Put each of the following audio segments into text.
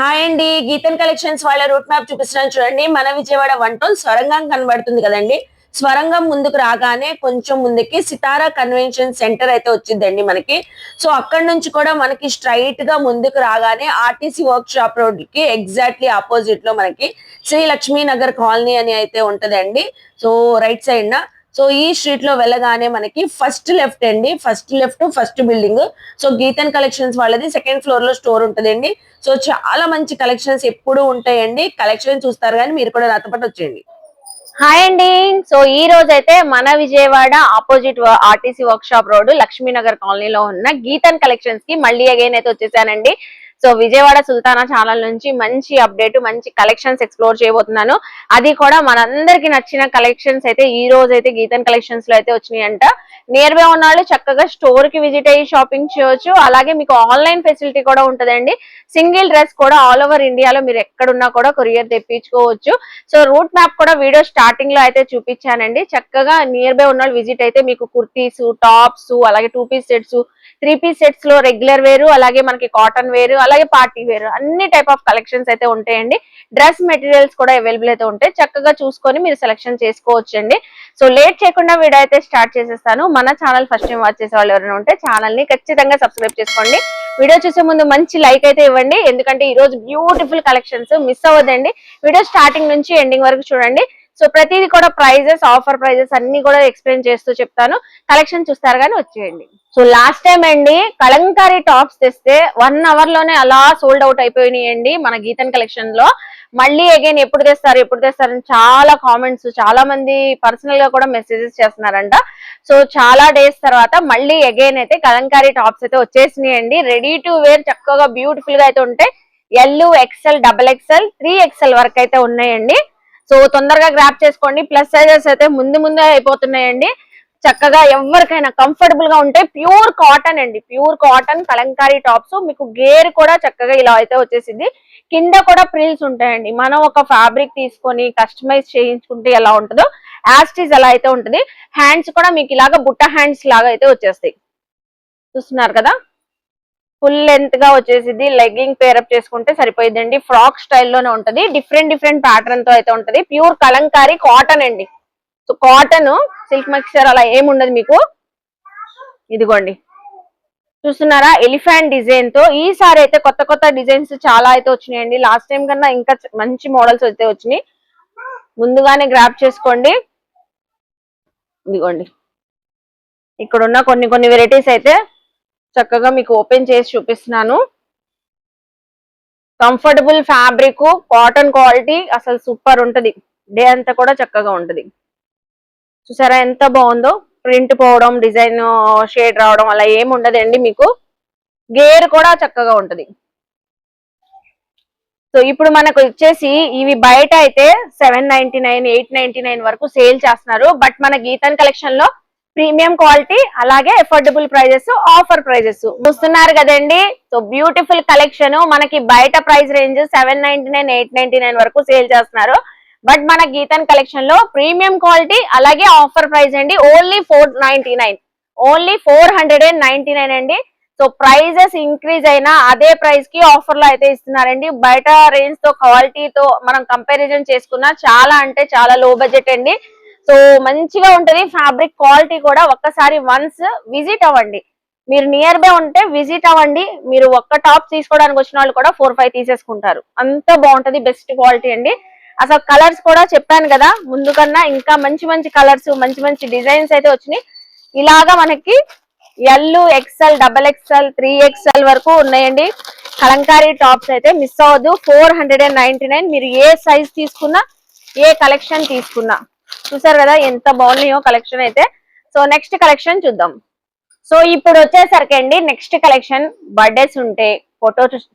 Hi అండి, Geethan collections వాళ్ళ route map చూపిస్తున్నాను చూడండి. మన విజయవాడ 1 టౌన్ స్వరంగం కనబడుతుంది కదండి. స్వరంగం ముందుకు రాగానే కొంచెం ముందుకి సితారా కన్వెన్షన్ సెంటర్ అయితే వచ్చిందండి మనకి. సో అక్కడ నుంచి కూడా మనకి స్ట్రైట్ గా ముందుకు రాగానే ఆర్టీసీ వర్క్ షాప్ రోడ్ కి ఎగ్జాక్ట్లీ ఆపోజిట్ లో మనకి శ్రీ లక్ష్మీ నగర్ కాలనీ అని అయితే ఉంటదండి. సో రైట్ సైడ్ నా సో ఈ స్ట్రీట్ లో వెళ్ళగానే మనకి ఫస్ట్ లెఫ్ట్ అండి, first building. So Geethan collections వాళ్ళది సెకండ్ ఫ్లోర్ లో స్టోర్ ఉంటదండి. సో చాలా మంచి కలెక్షన్స్ ఎప్పుడు ఉంటాయండి. కలెక్షన్ చూస్తారు కానీ మీరు కూడా నాతో పాటు వచ్చేయండి. హాయ్ అండి. సో ఈ రోజు అయితే మన Vijayawada opposite RTC work shop road Lakshmi Nagar కాలనీలో ఉన్న గీతన్ కలెక్షన్స్ కి మళ్ళీ అగైన్ అయితే వచ్చేసానండి. సో విజయవాడ సుల్తానా ఛానల్ నుంచి మంచి అప్డేట్, మంచి కలెక్షన్స్ ఎక్స్ప్లోర్ చేయబోతున్నాను. అది కూడా మనందరికి నచ్చిన కలెక్షన్స్ అయితే ఈ రోజు అయితే గీతన్ కలెక్షన్స్ లో అయితే వచ్చినాయంట. నియర్ బై ఉన్న వాళ్ళు చక్కగా స్టోర్ కి విజిట్ అయ్యి షాపింగ్ చేయొచ్చు. అలాగే మీకు ఆన్లైన్ ఫెసిలిటీ కూడా ఉంటదండి. సింగిల్ డ్రెస్ కూడా ఆల్ ఓవర్ ఇండియాలో మీరు ఎక్కడున్నా కూడా కొరియర్ తెప్పించుకోవచ్చు. సో రూట్ మ్యాప్ కూడా వీడియో స్టార్టింగ్ లో అయితే చూపించానండి. చక్కగా నియర్ బై ఉన్న విజిట్ అయితే మీకు కుర్తీస్, టాప్స్, అలాగే 2 పీస్ సెట్స్, 3 పీస్ సెట్స్ లో రెగ్యులర్ వేరు, అలాగే మనకి కాటన్ వేరు, అలాగే పార్టీ వేరు, అన్ని టైప్ ఆఫ్ కలెక్షన్స్ అయితే ఉంటాయండి. డ్రెస్ మెటీరియల్స్ కూడా అవైలబుల్ అయితే ఉంటాయి. చక్కగా చూసుకొని మీరు సెలెక్షన్ చేసుకోవచ్చు అండి. సో లేట్ చేయకుండా వీడియో అయితే స్టార్ట్ చేసేస్తాను. మన ఛానల్ ఫస్ట్ టైం వాచ్ చేసే వాళ్ళు ఎవరైనా ఉంటే ఛానల్ ని ఖచ్చితంగా సబ్స్క్రైబ్ చేసుకోండి. వీడియో చూసే ముందు మంచి లైక్ అయితే ఇవ్వండి, ఎందుకంటే ఈ రోజు బ్యూటిఫుల్ కలెక్షన్స్ మిస్ అవ్వదండి. వీడియో స్టార్టింగ్ నుంచి ఎండింగ్ వరకు చూడండి. సో ప్రతిదీ కూడా ప్రైజెస్, ఆఫర్ ప్రైజెస్ అన్ని కూడా ఎక్స్ప్లెయిన్ చేస్తూ చెప్తాను. కలెక్షన్ చూస్తారు కానీ వచ్చేయండి. సో లాస్ట్ టైం అండి కలంకారీ టాప్స్ తెస్తే 1 అవర్ లోనే అలా సోల్డ్ అవుట్ అయిపోయినాయండి మన గీతన్ కలెక్షన్ లో. మళ్ళీ అగైన్ ఎప్పుడు తెస్తారని చాలా కామెంట్స్, చాలా మంది పర్సనల్ గా కూడా మెసేజెస్ చేస్తున్నారంట. సో చాలా డేస్ తర్వాత మళ్ళీ అగైన్ అయితే కలంకారీ టాప్స్ అయితే వచ్చేసినాయండి. రెడీ టు వేర్ చక్కగా బ్యూటిఫుల్ గా అయితే ఉంటాయి. ఎల్, ఎక్స్ఎల్, XXL, 3XL వరకు అయితే ఉన్నాయండి. సో తొందరగా గ్రాప్ చేసుకోండి. ప్లస్ సైజెస్ అయితే ముందే అయిపోతున్నాయండి. చక్కగా ఎవరికైనా కంఫర్టబుల్ గా ఉంటే ప్యూర్ కాటన్ అండి, ప్యూర్ కాటన్ కలంకారీ టాప్స్. మీకు గేర్ కూడా చక్కగా ఇలా అయితే వచ్చేసింది. కింద కూడా ప్రిల్స్ ఉంటాయండి. మనం ఒక ఫ్యాబ్రిక్ తీసుకొని కస్టమైజ్ చేయించుకుంటే ఎలా ఉంటుందో యాస్టీస్ అలా అయితే ఉంటుంది. హ్యాండ్స్ కూడా మీకు ఇలాగా బుట్ట హ్యాండ్స్ లాగా అయితే వచ్చేస్తాయి. చూస్తున్నారు కదా, ఫుల్ లెంత్ గా వచ్చేసింది. లెగ్గింగ్ పేరప్ చేసుకుంటే సరిపోయిందండి. ఫ్రాక్ స్టైల్లోనే ఉంటది. డిఫరెంట్ ప్యాటర్న్ తో అయితే ఉంటది. ప్యూర్ కలంకారీ కాటన్ అండి. సో కాటన్, సిల్క్ మిక్చర్ అలా ఏముండదు మీకు. ఇదిగోండి చూస్తున్నారా, ఎలిఫెంట్ డిజైన్ తో ఈసారి అయితే కొత్త డిజైన్స్ చాలా అయితే వచ్చినాయండి. లాస్ట్ టైం కన్నా ఇంకా మంచి మోడల్స్ అయితే వచ్చినాయి. ముందుగానే గ్రాప్ చేసుకోండి. ఇదిగోండి ఇక్కడ ఉన్న కొన్ని వెరైటీస్ అయితే చక్కగా మీకు ఓపెన్ చేసి చూపిస్తున్నాను. కంఫర్టబుల్ ఫ్యాబ్రిక్, కాటన్ క్వాలిటీ అసలు సూపర్ ఉంటది. డే అంతా కూడా చక్కగా ఉంటది. చూసారా ఎంత బాగుందో. ప్రింట్ పోవడం, డిజైన్ షేడ్ రావడం అలా ఏమి ఉండదండి. మీకు గేర్ కూడా చక్కగా ఉంటది. సో ఇప్పుడు మనకు వచ్చేసి ఇవి బయట అయితే 799, 899 వరకు సేల్ చేస్తున్నారు. బట్ మన గీతన్ కలెక్షన్ లో ప్రీమియం క్వాలిటీ, అలాగే అఫోర్డబుల్ ప్రైజెస్, ఆఫర్ ప్రైజెస్ చూస్తున్నారు కదండి. So beautiful collection. మనకి బయట ప్రైస్ రేంజ్ 799, 899 వరకు సేల్ చేస్తున్నారు. బట్ మన గీతన్ కలెక్షన్ లో ప్రీమియం క్వాలిటీ, అలాగే ఆఫర్ ప్రైస్ అండి. ఓన్లీ 499, ఓన్లీ 499 అండి. సో ప్రైజెస్ ఇంక్రీజ్ అయినా అదే ప్రైస్ కి ఆఫర్ లో అయితే ఇస్తున్నారండి. బయట రేంజ్ తో క్వాలిటీతో మనం కంపారిజన్ చేసుకున్నా చాలా అంటే చాలా లో బడ్జెట్ అండి. సో మంచిగా ఉంటది. ఫ్యాబ్రిక్ క్వాలిటీ కూడా ఒక్కసారి వన్స్ విజిట్ అవ్వండి. మీరు నియర్ బై ఉంటే విజిట్ అవ్వండి. మీరు ఒక్క టాప్ తీసుకోవడానికి వచ్చిన వాళ్ళు కూడా 4-5 తీసేసుకుంటారు. అంత బాగుంటది, బెస్ట్ క్వాలిటీ అండి. అసలు కలర్స్ కూడా చెప్పాను కదా, ముందు కన్నా ఇంకా మంచి కలర్స్, మంచి డిజైన్స్ అయితే వచ్చినాయి. ఇలాగా మనకి ఎల్, XL, XXL, 3XL వరకు ఉన్నాయండి. కలంకారీ టాప్స్ అయితే మిస్ అవ్వద్దు. 499. మీరు ఏ సైజ్ తీసుకున్నా, ఏ కలెక్షన్ తీసుకున్నా. చూసారు కదా ఎంత బాగున్నాయో కలెక్షన్ అయితే. సో నెక్స్ట్ కలెక్షన్ చూద్దాం. సో ఇప్పుడు వచ్చేసరికి అండి నెక్స్ట్ కలెక్షన్ బర్త్డేస్ ఉంటే,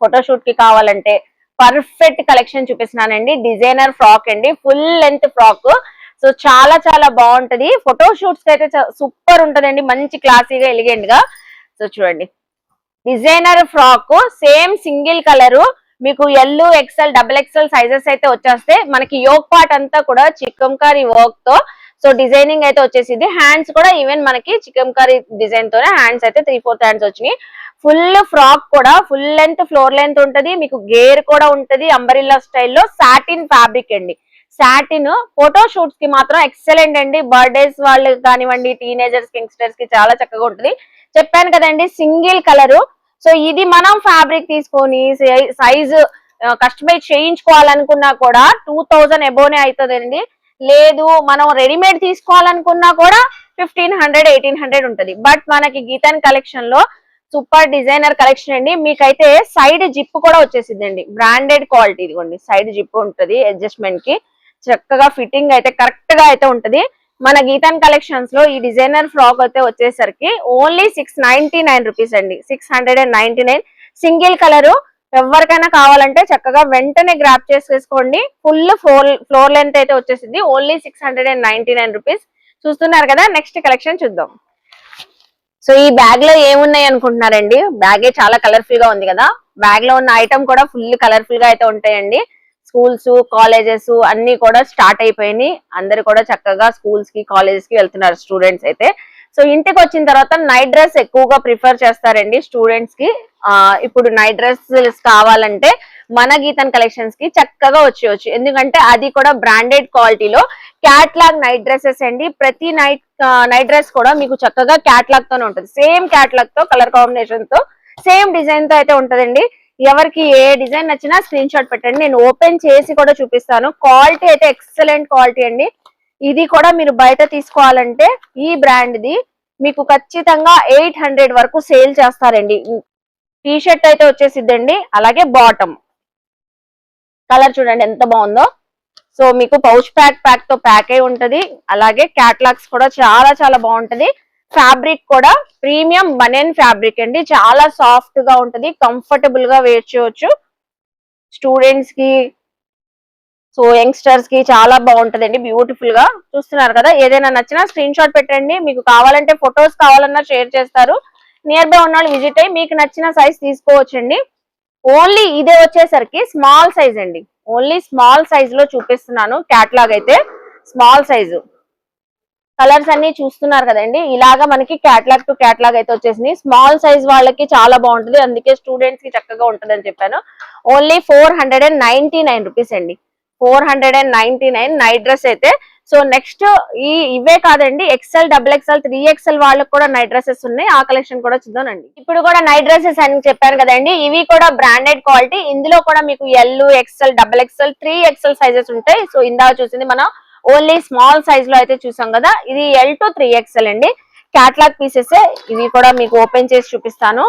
ఫోటోషూట్ కి కావాలంటే పర్ఫెక్ట్ కలెక్షన్ చూపిస్తున్నానండి. డిజైనర్ ఫ్రాక్ అండి, ఫుల్ లెంత్ ఫ్రాక్. సో చాలా బాగుంటది. ఫోటో షూట్స్ కి అయితే సూపర్ ఉంటదండి, మంచి క్లాసీగా, ఎలిగెంట్ గా. సో చూడండి, designer frock, same single colour. మీకు ఎల్, XL, XXL సైజెస్ అయితే వచ్చేస్తే మనకి యోక్ పార్ట్ అంతా కూడా చికంకారీ వర్క్ తో సో డిజైనింగ్ అయితే వచ్చేసింది. హ్యాండ్స్ కూడా ఈవెన్ మనకి చికెన్ కర్రీ డిజైన్ తోనే హ్యాండ్స్ అయితే 3/4 హ్యాండ్స్ వచ్చినాయి. ఫుల్ ఫ్రాక్ కూడా ఫుల్ లెంత్ ఫ్లోర్ లెంత్ ఉంటది, మీకు గేర్ కూడా ఉంటది, అంబరిల్లా స్టైల్లో సాటిన్ ఫ్యాబ్రిక్ అండి. సాటిన్ ఫోటో షూట్స్ కి మాత్రం ఎక్సలెంట్ అండి. బర్త్డేస్ వాళ్ళకి కానివ్వండి, టీనేజర్స్ యంగ్స్టర్స్ కి చాలా చక్కగా ఉంటుంది. చెప్పాను కదండి సింగిల్ కలరు. సో ఇది మనం ఫ్యాబ్రిక్ తీసుకొని సైజ్ కస్టమైజ్ చేయించుకోవాలనుకున్నా కూడా 2000 అబోనే అవుతుందండి. లేదు మనం రెడీమేడ్ తీసుకోవాలనుకున్నా కూడా 1500 1800 ఉంటది. బట్ మనకి గీతాన్ కలెక్షన్ లో సూపర్ డిజైనర్ కలెక్షన్ అండి. మీకైతే సైడ్ జిప్ కూడా వచ్చేసిందండి, బ్రాండెడ్ క్వాలిటీ. ఇదిగోండి సైడ్ జిప్ ఉంటది, అడ్జస్ట్మెంట్ కి చక్కగా ఫిట్టింగ్ అయితే కరెక్ట్ గా అయితే ఉంటది. మన గీతాన్ కలెక్షన్స్ లో ఈ డిజైనర్ ఫ్రాక్ అయితే వచ్చేసరికి ఓన్లీ 699 రూపీస్ అండి. 699 సింగిల్ కలరు. ఎవరికైనా కావాలంటే చక్కగా వెంటనే గ్రాప్ చేసేసుకోండి. ఫుల్ ఫ్లోర్ లెంత్ అయితే వచ్చేసింది. Only 699 rupees. చూస్తున్నారు కదా, నెక్స్ట్ కలెక్షన్ చూద్దాం. సో ఈ బ్యాగ్ లో ఏమున్నాయి అనుకుంటున్నారండి? బ్యాగే చాలా కలర్ఫుల్ గా ఉంది కదా. బ్యాగ్ లో ఉన్న ఐటమ్ కూడా ఫుల్ కలర్ఫుల్ గా అయితే ఉంటాయండి. స్కూల్స్ కాలేజెస్ అన్ని కూడా స్టార్ట్ అయిపోయినాయి. అందరు కూడా చక్కగా స్కూల్స్ కి కాలేజెస్ కి వెళ్తున్నారు స్టూడెంట్స్ అయితే. సో ఇంటికి వచ్చిన తర్వాత నైట్ డ్రెస్ ఎక్కువగా ప్రిఫర్ చేస్తారండి స్టూడెంట్స్ కి. ఇప్పుడు నైట్ డ్రెస్సెస్ కావాలంటే మన గీతన్ కలెక్షన్స్ కి చక్కగా వచ్చేయచ్చు. ఎందుకంటే అది కూడా బ్రాండెడ్ క్వాలిటీలో క్యాట్లాగ్ నైట్ డ్రెస్సెస్ అండి. ప్రతి నైట్ డ్రెస్ కూడా మీకు చక్కగా క్యాట్లాగ్ తోనే ఉంటుంది. సేమ్ క్యాట్లాగ్ తో కలర్ కాంబినేషన్ తో సేమ్ డిజైన్ తో అయితే ఉంటదండి. ఎవరికి ఏ డిజైన్ నచ్చినా స్క్రీన్ షాట్ పెట్టండి, నేను ఓపెన్ చేసి కూడా చూపిస్తాను. క్వాలిటీ అయితే ఎక్సలెంట్ క్వాలిటీ అండి. ఇది కూడా మీరు బయట తీసుకోవాలంటే ఈ బ్రాండ్ ది మీకు ఖచ్చితంగా 800 వరకు సేల్ చేస్తారండి. టీ షర్ట్ అయితే వచ్చేసిద్దండి. అలాగే బాటమ్ కలర్ చూడండి ఎంత బాగుందో. సో మీకు పౌచ్ ప్యాక్ తో ప్యాక్ అయి ఉంటది. అలాగే క్యాట్లాగ్స్ కూడా చాలా చాలా బాగుంటది. ఫ్యాబ్రిక్ కూడా ప్రీమియం బనెన్ ఫ్యాబ్రిక్ అండి. చాలా సాఫ్ట్ గా ఉంటది, కంఫర్టబుల్ గా వేర్ చేయొచ్చు స్టూడెంట్స్ కి, సో యంగ్స్టర్స్ కి చాలా బాగుంటదండి. బ్యూటిఫుల్ గా చూస్తున్నారు కదా. ఏదైనా నచ్చినా స్క్రీన్ షాట్ పెట్టండి. మీకు కావాలంటే ఫొటోస్ కావాలన్నా షేర్ చేస్తారు. నియర్ బై ఉన్న వాళ్ళు విజిట్ అయ్యి మీకు నచ్చిన సైజ్ తీసుకోవచ్చండి. ఓన్లీ ఇదే వచ్చేసరికి స్మాల్ సైజ్ అండి. ఓన్లీ స్మాల్ సైజ్ లో చూపిస్తున్నాను. క్యాట్లాగ్ అయితే స్మాల్ సైజు. కలర్స్ అన్ని చూస్తున్నారు కదండి. ఇలాగా మనకి క్యాట్లాగ్ టు క్యాట్లాగ్ అయితే వచ్చేసింది. స్మాల్ సైజ్ వాళ్ళకి చాలా బాగుంటుంది, అందుకే స్టూడెంట్స్ కి చక్కగా ఉంటుంది అని చెప్పాను. ఓన్లీ 499 రూపీస్ అండి. 499 నైట్ డ్రెస్ అయితే. సో నెక్స్ట్ ఇవే కాదండి, XL, XXL, 3XL వాళ్ళకి కూడా నైట్ డ్రెస్సెస్ ఉన్నాయి. ఆ కలెక్షన్ కూడా చూద్దామండి. ఇప్పుడు కూడా నైట్ డ్రెస్సెస్ అని చెప్పాను కదండి. ఇవి కూడా బ్రాండెడ్ క్వాలిటీ. ఇందులో కూడా మీకు L, XL, XXL, 3XL sizes ఉంటాయి. సో ఇందాక చూసింది మనం ఓన్లీ స్మాల్ సైజ్ లో అయితే చూసాం కదా. ఇది L to 3XL అండి. క్యాట్లాగ్ పీసెస్ ఇవి కూడా మీకు ఓపెన్ చేసి చూపిస్తాను.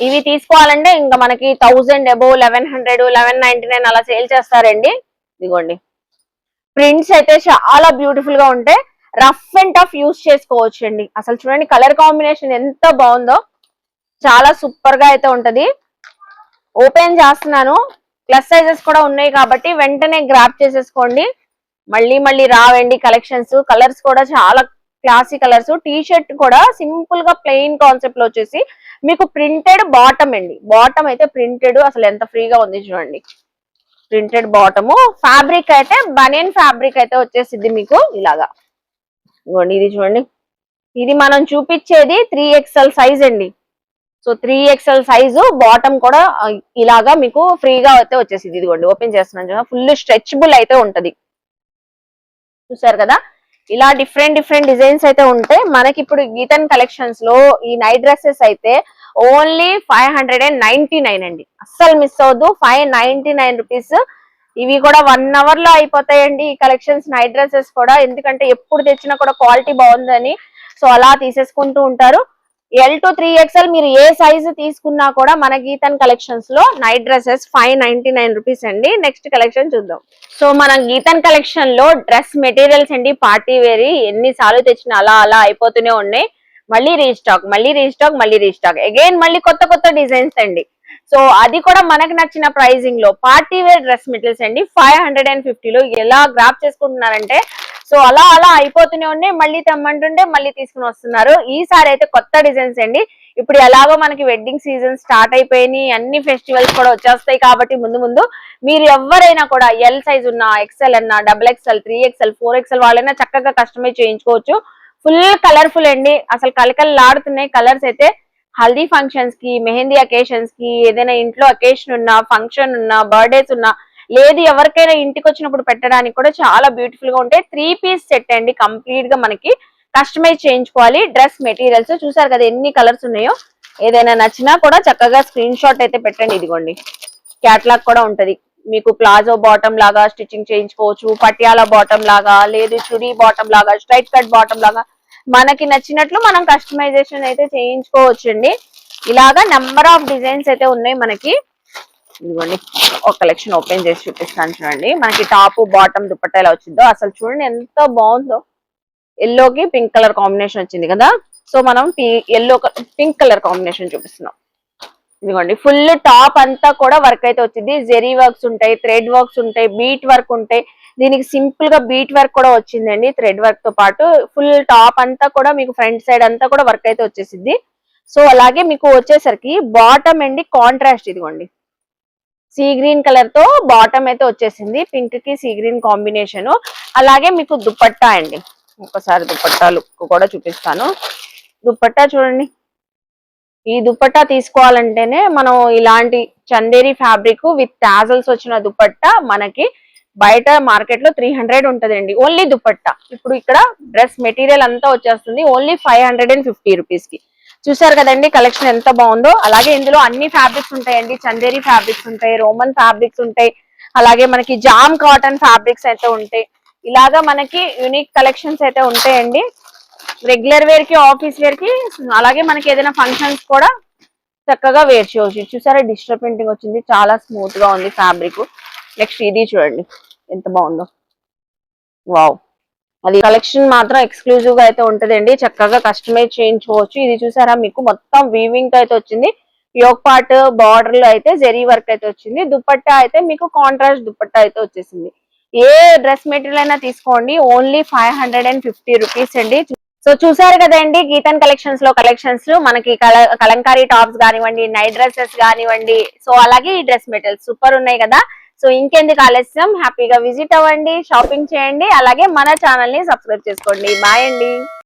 ఇవి తీసుకోవాలంటే ఇంకా మనకి 1000 అబోవ్ 1100 1199 అలా సేల్ చేస్తారండి. ఇదిగోండి ప్రింట్స్ అయితే చాలా బ్యూటిఫుల్ గా ఉంటాయి. రఫ్ అండ్ టఫ్ యూస్ చేసుకోవచ్చు అండి. అసలు చూడండి కలర్ కాంబినేషన్ ఎంత బాగుందో, చాలా సూపర్ గా అయితే ఉంటది. ఓపెన్ చేస్తున్నాను. ప్లస్ సైజెస్ కూడా ఉన్నాయి కాబట్టి వెంటనే గ్రాప్ చేసేసుకోండి. మళ్ళీ రావండి కలెక్షన్స్. కలర్స్ కూడా చాలా క్లాసీ కలర్స్. టీ షర్ట్ కూడా సింపుల్ గా ప్లెయిన్ కాన్సెప్ట్ లో వచ్చేసి మీకు ప్రింటెడ్ బాటమ్ అండి. బాటమ్ అయితే ప్రింటెడ్, అసలు ఎంత ఫ్రీగా ఉంది చూడండి. Printed bottom. ఫ్యాబ్రిక్ అయితే బనియన్ ఫ్యాబ్రిక్ అయితే వచ్చేసింది మీకు ఇలాగా. ఇది చూడండి, ఇది మనం చూపించేది 3XL సైజ్ అండి. సో 3XL సైజు బాటమ్ కూడా ఇలాగా మీకు ఫ్రీగా అయితే వచ్చేసింది. ఇదిగోండి ఓపెన్ చేస్తున్నాను, ఫుల్ స్ట్రెచబుల్ అయితే ఉంటది. చూసారు కదా, ఇలా డిఫరెంట్ డిజైన్స్ అయితే ఉంటాయి మనకి. ఇప్పుడు గీతన్ కలెక్షన్స్ లో ఈ నైట్ డ్రెస్సెస్ అయితే ఓన్లీ 599 అండి. అస్సలు మిస్ అవ్వద్దు. 599 రూపీస్. ఇవి కూడా 1 అవర్ లో అయిపోతాయండి ఈ కలెక్షన్స్ నైట్ డ్రెస్సెస్ కూడా. ఎందుకంటే ఎప్పుడు తెచ్చినా కూడా క్వాలిటీ బాగుందని సో అలా తీసేసుకుంటూ ఉంటారు. L to 3XL మీరు ఏ సైజు తీసుకున్నా కూడా మన గీతన్ కలెక్షన్స్ లో నైట్ డ్రెస్సెస్ 599 రూపీస్ అండి. నెక్స్ట్ కలెక్షన్ చూద్దాం. సో మన గీతన్ కలెక్షన్ లో డ్రెస్ మెటీరియల్స్ అండి, పార్టీ వేర్ ఎన్నిసార్లు తెచ్చినా అలా అయిపోతూనే ఉన్నాయి. మళ్ళీ రీస్టాక్ అగైన్ మళ్ళీ కొత్త డిజైన్స్ అండి. సో అది కూడా మనకు నచ్చిన ప్రైజింగ్ లో పార్టీ వేర్ డ్రెస్ మెటీరియల్స్ అండి. 550 లో ఎలా గ్రాప్ చేసుకుంటున్నారంటే సో అలా అయిపోతూనే ఉన్నాయి. మళ్ళీ తెమ్మంటుంటే మళ్ళీ తీసుకుని వస్తున్నారు. ఈసారి అయితే కొత్త డిజైన్స్ అండి. ఇప్పుడు ఎలాగో మనకి వెడ్డింగ్ సీజన్ స్టార్ట్ అయిపోయినాయి, అన్ని ఫెస్టివల్స్ కూడా వచ్చేస్తాయి కాబట్టి ముందు ముందు మీరు ఎవరైనా కూడా ఎల్ సైజ్ ఉన్నా, ఎక్సెల్ అన్నా, XXL, 3XL, 4XL వాళ్ళైనా చక్కగా కస్టమైజ్ చేయించుకోవచ్చు. ఫుల్ కలర్ఫుల్ అండి, అసలు కలకలలాడుతున్నాయి కలర్స్ అయితే. హల్దీ ఫంక్షన్స్ కి, మెహందీ అకేషన్స్ కి, ఏదైనా ఇంట్లో అకేషన్ ఉన్నా, ఫంక్షన్ ఉన్నా, బర్త్డేస్ ఉన్నా, లేదు ఎవరికైనా ఇంటికి వచ్చినప్పుడు పెట్టడానికి కూడా చాలా బ్యూటిఫుల్ గా ఉంటాయి. 3 పీస్ సెట్ అండి, కంప్లీట్ గా మనకి కస్టమైజ్ చేయించుకోవాలి. డ్రెస్ మెటీరియల్స్ చూసారు కదా ఎన్ని కలర్స్ ఉన్నాయో. ఏదైనా నచ్చినా కూడా చక్కగా స్క్రీన్ షాట్ అయితే పెట్టండి. ఇదిగోండి క్యాట్లాగ్ కూడా ఉంటది. మీకు ప్లాజో బాటమ్ లాగా స్టిచ్చింగ్ చేయించుకోవచ్చు, పటియాలా బాటమ్ లాగా, లేదు చుడీ బాటమ్ లాగా, స్ట్రైట్ కట్ బాటమ్ లాగా, మనకి నచ్చినట్లు మనం కస్టమైజేషన్ అయితే చేయించుకోవచ్చు అండి. ఇలాగా నెంబర్ ఆఫ్ డిజైన్స్ అయితే ఉన్నాయి మనకి. ఇదిగోండి ఒక కలెక్షన్ ఓపెన్ చేసి చూపిస్తాను చూడండి. మనకి టాప్ బాటమ్ దుపట్టా ఎలా వచ్చిందో అసలు చూడండి ఎంత బాగుందో. ఎల్లోకి పింక్ కలర్ కాంబినేషన్ వచ్చింది కదా, సో మనం ఎల్లో పింక్ కలర్ కాంబినేషన్ చూపిస్తున్నాం. ఇదిగోండి ఫుల్ టాప్ అంతా కూడా వర్క్ అయితే వచ్చింది. జెరీ వర్క్స్ ఉంటాయి, థ్రెడ్ వర్క్స్ ఉంటాయి, బీట్ వర్క్ ఉంటాయి. దీనికి సింపుల్ గా బీట్ వర్క్ కూడా వచ్చిందండి. థ్రెడ్ వర్క్ తో పాటు ఫుల్ టాప్ అంతా కూడా మీకు ఫ్రంట్ సైడ్ అంతా కూడా వర్క్ అయితే వచ్చేసింది. సో అలాగే మీకు వచ్చేసరికి బాటమ్ అండి కాంట్రాస్ట్, ఇదిగోండి సీ గ్రీన్ కలర్ తో బాటమ్ అయితే వచ్చేసింది. పింక్ కి సీ గ్రీన్ కాంబినేషన్. అలాగే మీకు దుపట్టా అండి, ఒకసారి దుపట్టా లుక్ కూడా చూపిస్తాను. దుపట్టా చూడండి, ఈ దుపట్టా తీసుకోవాలంటేనే మనం ఇలాంటి చందేరి ఫ్యాబ్రిక్ విత్ టాజల్స్ వచ్చిన దుపట్టా మనకి బయట మార్కెట్ లో 300 ఉంటదండి ఓన్లీ దుపట్టా. ఇప్పుడు ఇక్కడ డ్రెస్ మెటీరియల్ అంతా వచ్చేస్తుంది ఓన్లీ 550 రూపీస్ కి. చూసారు కదండి కలెక్షన్ ఎంత బాగుందో. అలాగే ఇందులో అన్ని ఫ్యాబ్రిక్స్ ఉంటాయండి. చందేరి ఫ్యాబ్రిక్స్ ఉంటాయి, రోమన్ ఫ్యాబ్రిక్స్ ఉంటాయి, అలాగే మనకి జామ్ కాటన్ ఫ్యాబ్రిక్స్ అయితే ఉంటాయి. ఇలాగా మనకి యూనిక్ కలెక్షన్స్ అయితే ఉంటాయండి. రెగ్యులర్ వేర్ కి, ఆఫీస్ వేర్ కి, అలాగే మనకి ఏదైనా ఫంక్షన్స్ కూడా చక్కగా వేర్ చేయవచ్చు. చూసారా డిజిటల్ ప్రింటింగ్ వచ్చింది, చాలా స్మూత్ గా ఉంది ఫ్యాబ్రిక్. నెక్స్ట్ ఇది చూడండి ఎంత బాగుందో, వావ్. అది కలెక్షన్ మాత్రం ఎక్స్క్లూజివ్ గా అయితే ఉంటదండి, చక్కగా కస్టమైజ్ చేయించుకోవచ్చు. ఇది చూసారా మీకు మొత్తం వీవింగ్ తో అయితే వచ్చింది. యోక్ పార్ట్ బార్డర్ లో అయితే జెరీ వర్క్ అయితే వచ్చింది. దుపట్టా అయితే మీకు కాంట్రాస్ట్ దుపట్టా అయితే వచ్చేసింది. ఏ డ్రెస్ మెటీరియల్ అయినా తీసుకోండి ఓన్లీ 550 రూపీస్ అండి. సో చూసారు కదండి గీతన్ కలెక్షన్స్ లో మనకి కలంకారీ టాప్స్ కానివ్వండి, నైట్ డ్రెస్సెస్ కానివ్వండి, సో అలాగే ఈ డ్రెస్ మెటీరియల్స్ సూపర్ ఉన్నాయి కదా. సో ఇంకెందుకు ఆలస్యం, హ్యాపీగా విజిట్ అవ్వండి, షాపింగ్ చేయండి, అలాగే మన ఛానల్ ని సబ్స్క్రైబ్ చేసుకోండి. బాయ్ అండి.